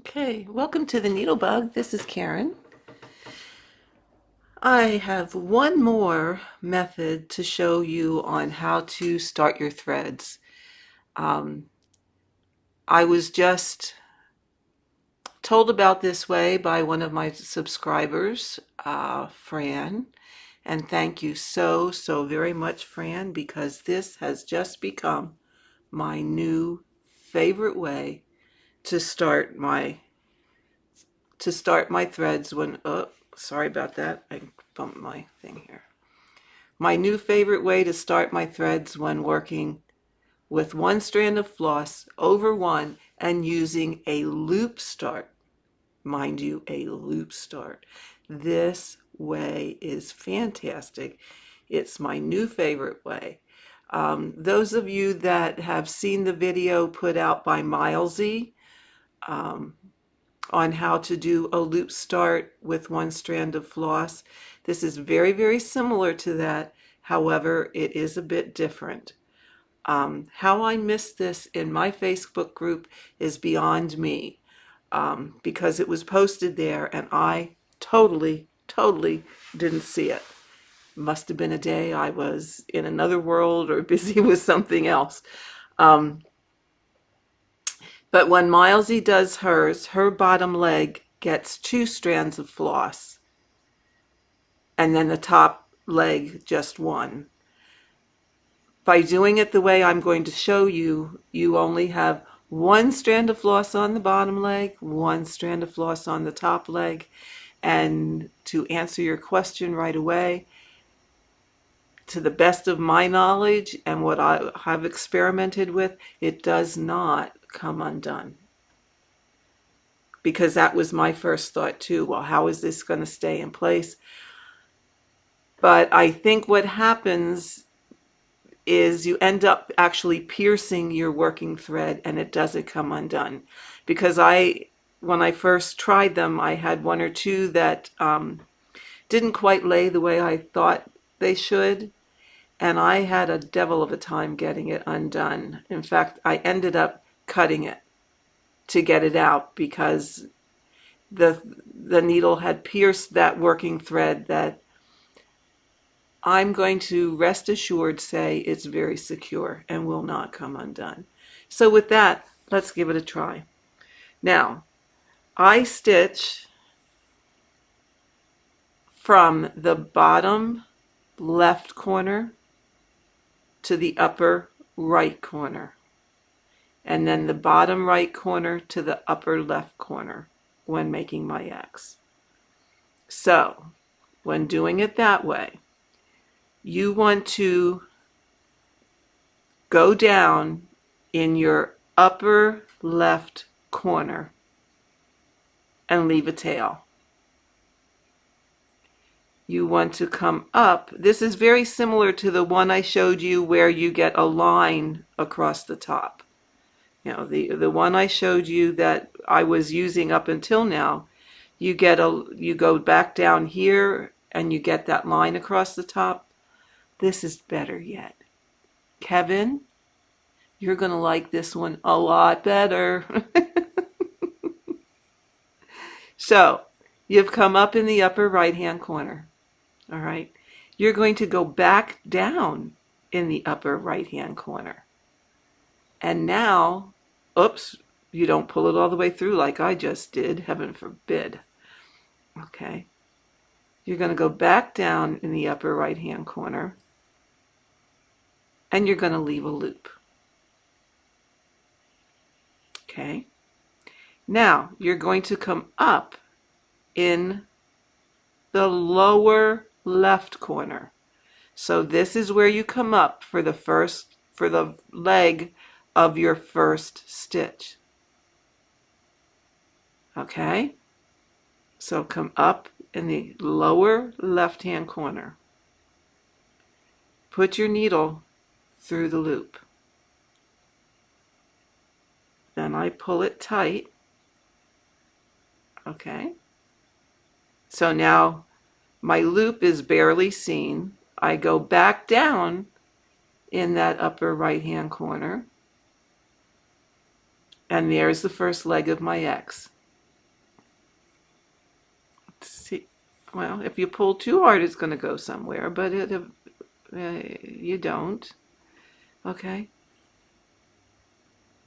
Okay, welcome to the Needlebug. This is Karen. I have one more method to show you on how to start your threads. Um, I was just told about this way by one of my subscribers, Fran, and thank you so very much, Fran, because this has just become my new favorite way to start my threads when, oh, sorry about that. I bumped my thing here. My new favorite way to start my threads when working with one strand of floss over one and using a loop start. Mind you, a loop start. This way is fantastic. It's my new favorite way. Those of you that have seen the video put out by Milesy, on how to do a loop start with one strand of floss. This is very similar to that. However, it is a bit different. How I missed this in my Facebook group is beyond me, because it was posted there and I totally didn't see it. Must have been a day I was in another world or busy with something else. Um, But when Milesy does hers, her bottom leg gets two strands of floss, and then the top leg just one. By doing it the way I'm going to show you, you only have one strand of floss on the bottom leg, one strand of floss on the top leg. And to answer your question right away, to the best of my knowledge and what I have experimented with, it does not come undone. Because that was my first thought too. Well, how is this going to stay in place? But I think what happens is you end up actually piercing your working thread and it doesn't come undone. Because when I first tried them, I had one or two that didn't quite lay the way I thought they should. And I had a devil of a time getting it undone. In fact, I ended up cutting it to get it out because the needle had pierced that working thread that I'm going to rest assured say it's very secure and will not come undone. So with that, let's give it a try. Now, I stitch from the bottom left corner to the upper right corner, and then the bottom right corner to the upper left corner when making my X. So, when doing it that way, you want to go down in your upper left corner and leave a tail. You want to come up. This is very similar to the one I showed you where you get a line across the top. You know, the one I showed you that I was using up until now, you go back down here and you get that line across the top. This is better yet. Kevin, you're going to like this one a lot better. So, you've come up in the upper right-hand corner. All right. You're going to go back down in the upper right-hand corner. And now, oops, you don't pull it all the way through like I just did. Heaven forbid. Okay. You're going to go back down in the upper right-hand corner. And you're going to leave a loop. Okay. Now, you're going to come up in the lower left corner. So this is where you come up for the leg of your first stitch. Okay? So come up in the lower left-hand corner. Put your needle through the loop. Then I pull it tight. Okay? So now my loop is barely seen. I go back down in that upper right-hand corner. And there's the first leg of my X. Well, if you pull too hard, it's going to go somewhere, but you don't. Okay.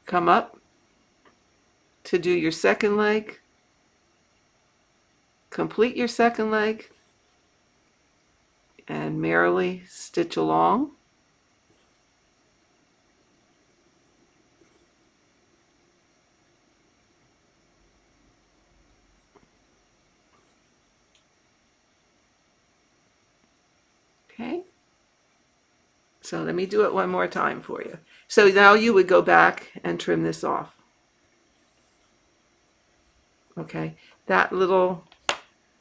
Come up to do your second leg. Complete your second leg and merrily stitch along. Okay. So let me do it one more time for you. So now you would go back and trim this off. Okay. That little,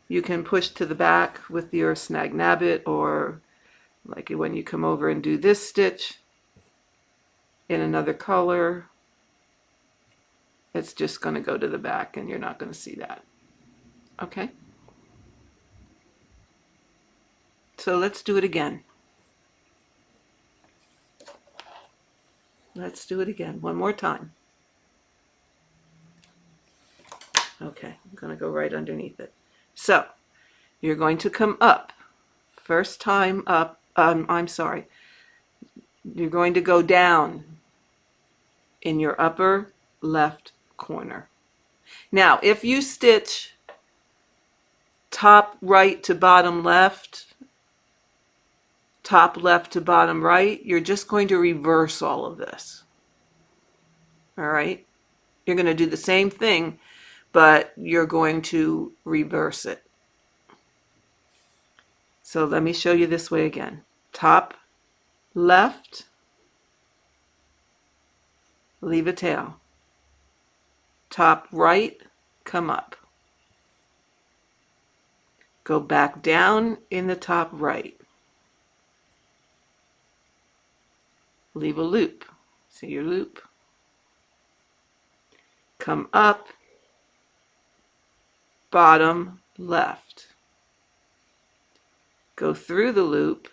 you can push to the back with your snag nabbit, or like when you come over and do this stitch in another color, it's just going to go to the back and you're not going to see that. Okay. So let's do it again. Let's do it again one more time. Okay, I'm going to go right underneath it. So you're going to come up. First time up, I'm sorry. You're going to go down in your upper left corner. Now, if you stitch top right to bottom left, top left to bottom right, you're just going to reverse all of this. All right? You're going to do the same thing, but you're going to reverse it. So let me show you this way again. Top left, leave a tail. Top right, come up. Go back down in the top right. Leave a loop. See your loop? Come up, bottom left. Go through the loop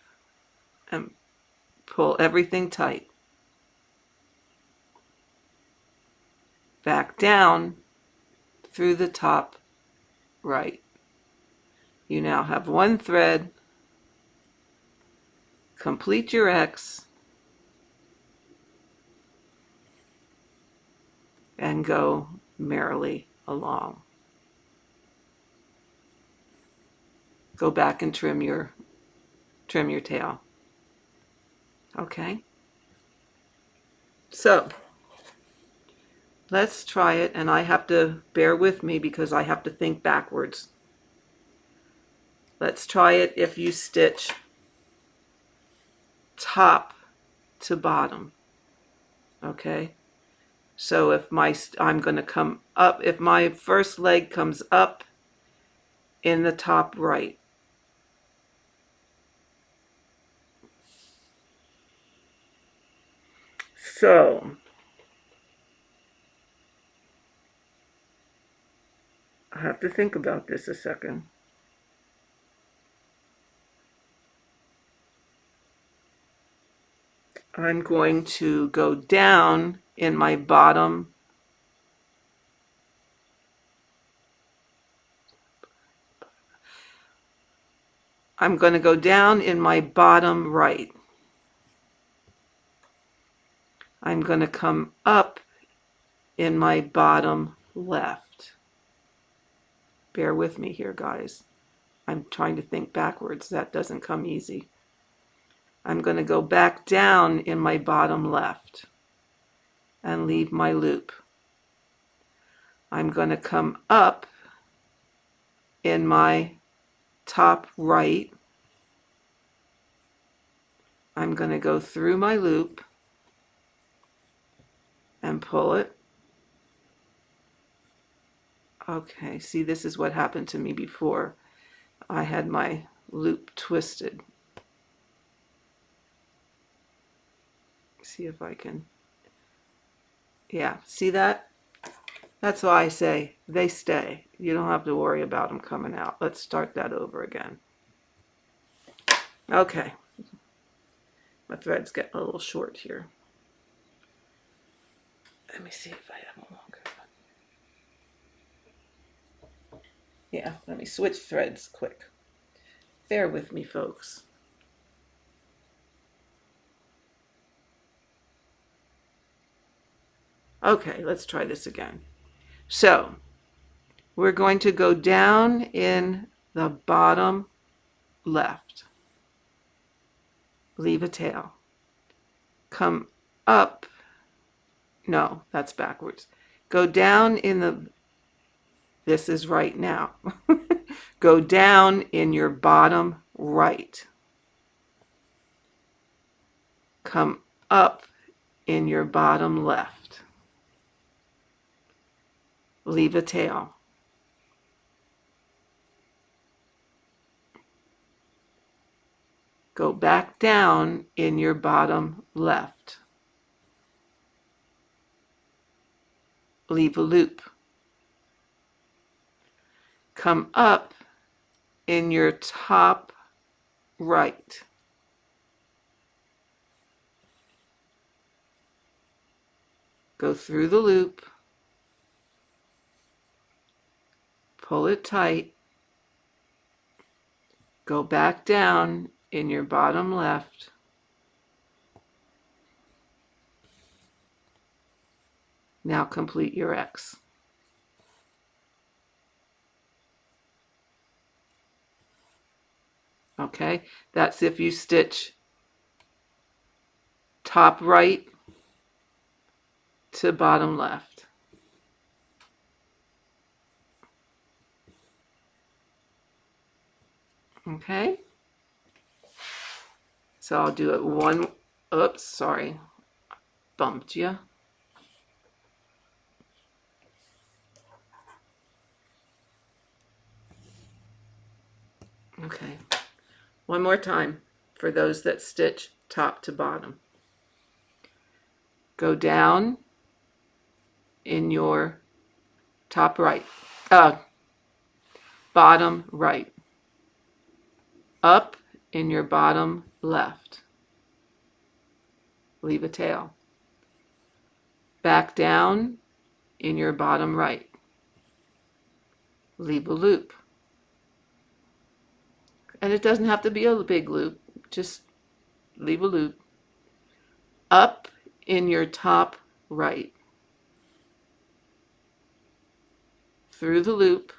and pull everything tight. Back down through the top right. You now have one thread. Complete your X and go merrily along. Go back and trim your tail. Okay? So, let's try it, and I have to bear with me because I have to think backwards. Let's try it if you stitch top to bottom. Okay? So if I'm going to come up, if my first leg comes up in the top right. So I have to think about this a second. I'm going to go down in my bottom I'm going to go down in my bottom right. I'm going to come up in my bottom left. Bear with me here, guys. I'm trying to think backwards. That doesn't come easy. I'm going to go back down in my bottom left and leave my loop. I'm going to come up in my top right. I'm going to go through my loop and pull it. Okay, see, this is what happened to me before. I had my loop twisted. See if I can. Yeah, see that? That's why I say they stay. You don't have to worry about them coming out. Let's start that over again. Okay. My thread's getting a little short here. Let me see if I have a longer one. Yeah, let me switch threads quick. Bear with me, folks. Okay, let's try this again. So we're going to go down in the bottom left. Leave a tail. Come up. No, that's backwards. Go down in the, this is right now. Go down in your bottom right. Come up in your bottom left. Leave a tail. Go back down in your bottom left. Leave a loop. Come up in your top right. Go through the loop. Pull it tight. Go back down in your bottom left. Now complete your X. Okay, that's if you stitch top right to bottom left. Okay, so I'll do it one, oops, sorry, bumped you. Okay, one more time for those that stitch top to bottom. Go down in your top right, bottom right. Up in your bottom left. Leave a tail. Back down in your bottom right. Leave a loop. And it doesn't have to be a big loop, just leave a loop. Up in your top right. Through the loop.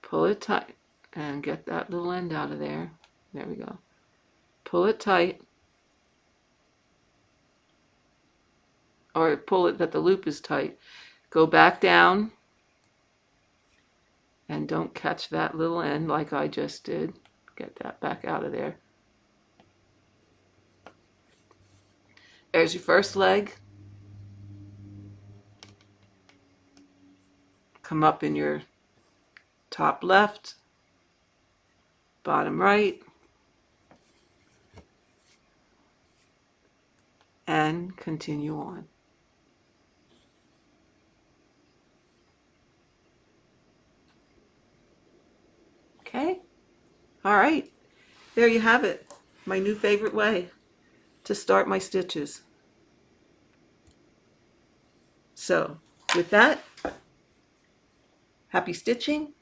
Pull it tight and get that little end out of there. There we go. Pull it tight. Or pull it that the loop is tight. Go back down. And don't catch that little end like I just did. Get that back out of there. There's your first leg. Come up in your top left, bottom right, and continue on. Okay? All right. There you have it. My new favorite way to start my stitches. So, with that, happy stitching.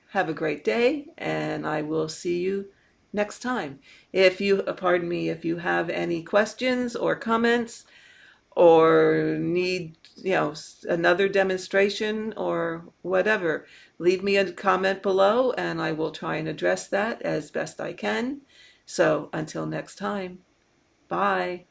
Have a great day, and I will see you next time. If you, pardon me, if you have any questions or comments or need, another demonstration or whatever, leave me a comment below and I will try and address that as best I can. So until next time, bye.